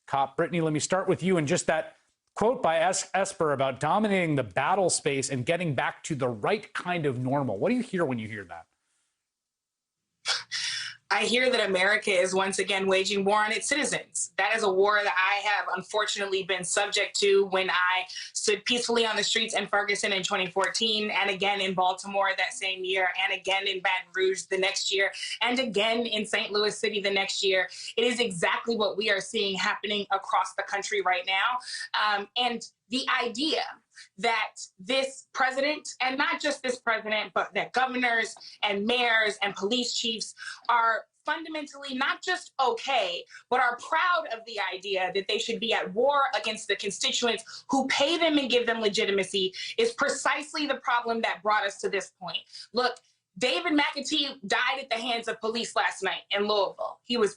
cop. Brittany, let me start with you and just that quote by Esper about dominating the battle space and getting back to the right kind of normal. What do you hear when you hear that? I hear that America is once again waging war on its citizens. That is a war that I have unfortunately been subject to when I stood peacefully on the streets in Ferguson in 2014, and again in Baltimore that same year, and again in Baton Rouge the next year, and again in St. Louis City the next year. It is exactly what we are seeing happening across the country right now. And the idea that this president, and not just this president, but that governors and mayors and police chiefs are fundamentally not just okay, but are proud of the idea that they should be at war against the constituents who pay them and give them legitimacy is precisely the problem that brought us to this point. Look, David McAtee died at the hands of police last night in Louisville. He was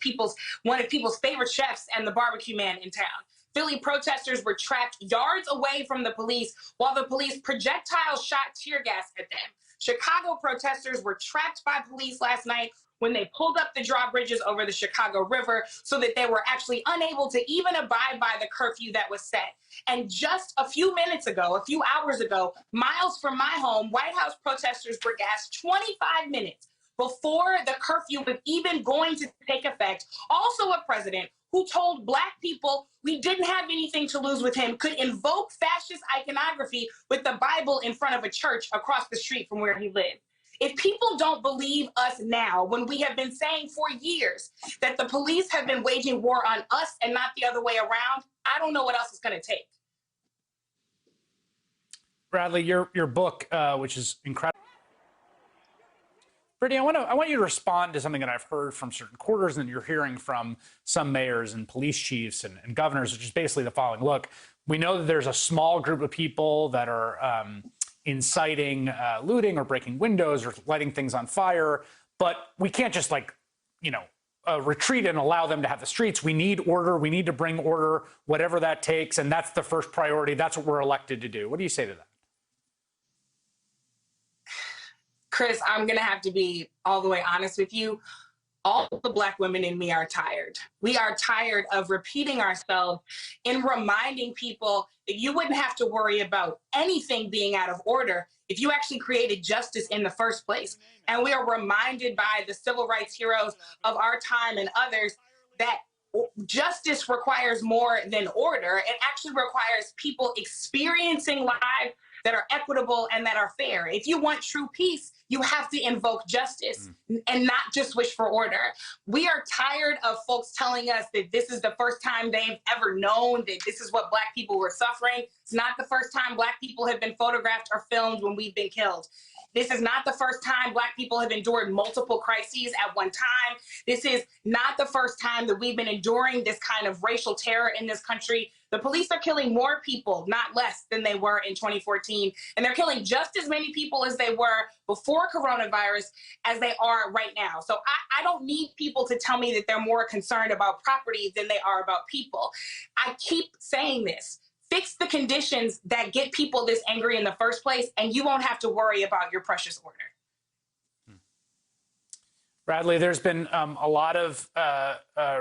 one of people's favorite chefs and the barbecue man in town. Philly protesters were trapped yards away from the police while the police projectile shot tear gas at them. Chicago protesters were trapped by police last night when they pulled up the drawbridges over the Chicago River so that they were actually unable to even abide by the curfew that was set. And just a few minutes ago, a few hours ago, miles from my home, White House protesters were gassed 25 minutes before the curfew was even going to take effect. Also a president who told Black people we didn't have anything to lose with him, could invoke fascist iconography with the Bible in front of a church across the street from where he lived. If people don't believe us now, when we have been saying for years that the police have been waging war on us and not the other way around, I don't know what else it's going to take. Bradley, your book, which is incredible. Brittany, I want you to respond to something that I've heard from certain quarters and you're hearing from some mayors and police chiefs and governors, which is basically the following. Look, we know that there's a small group of people that are inciting looting or breaking windows or lighting things on fire, but we can't just retreat and allow them to have the streets. We need order. We need to bring order, whatever that takes. And that's the first priority. That's what we're elected to do. What do you say to that? Chris, I'm going to have to be all the way honest with you. All the Black women in me are tired. We are tired of repeating ourselves in reminding people that you wouldn't have to worry about anything being out of order if you actually created justice in the first place. And we are reminded by the civil rights heroes of our time and others that justice requires more than order. It actually requires people experiencing lives that are equitable and that are fair. If you want true peace, you have to invoke justice and not just wish for order. We are tired of folks telling us that this is the first time they've ever known that this is what Black people were suffering. It's not the first time Black people have been photographed or filmed when we've been killed. This is not the first time Black people have endured multiple crises at one time. This is not the first time that we've been enduring this kind of racial terror in this country. The police are killing more people, not less, than they were in 2014. And they're killing just as many people as they were before coronavirus as they are right now. So I don't need people to tell me that they're more concerned about property than they are about people. I keep saying this. Fix the conditions that get people this angry in the first place, and you won't have to worry about your precious order. Bradley, there's been a lot of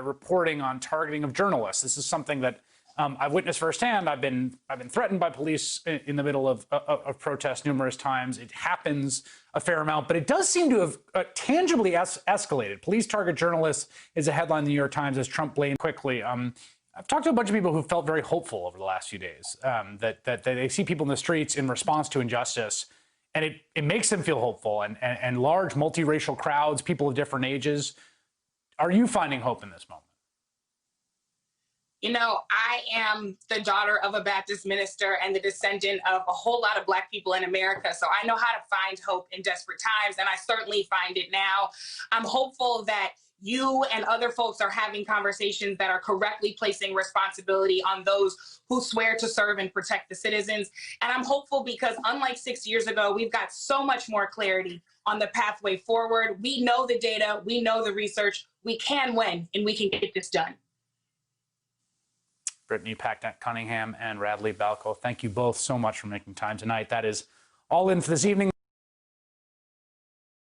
reporting on targeting of journalists. This is something that I've witnessed firsthand. I've been threatened by police in the middle of protests numerous times. It happens a fair amount, but it does seem to have tangibly escalated. Police target journalists is a headline in the New York Times as Trump blamed quickly. I've talked to a bunch of people who felt very hopeful over the last few days, that they see people in the streets in response to injustice, and it makes them feel hopeful, and large multiracial crowds, people of different ages. Are you finding hope in this moment? You know, I am the daughter of a Baptist minister and the descendant of a whole lot of Black people in America. So I know how to find hope in desperate times, and I certainly find it now. I'm hopeful that you and other folks are having conversations that are correctly placing responsibility on those who swear to serve and protect the citizens. And I'm hopeful because unlike 6 years ago, we've got so much more clarity on the pathway forward. We know the data, we know the research, we can win, and we can get this done. Brittany, Packnett, Cunningham, and Radley Balco, thank you both so much for making time tonight. That is all in for this evening.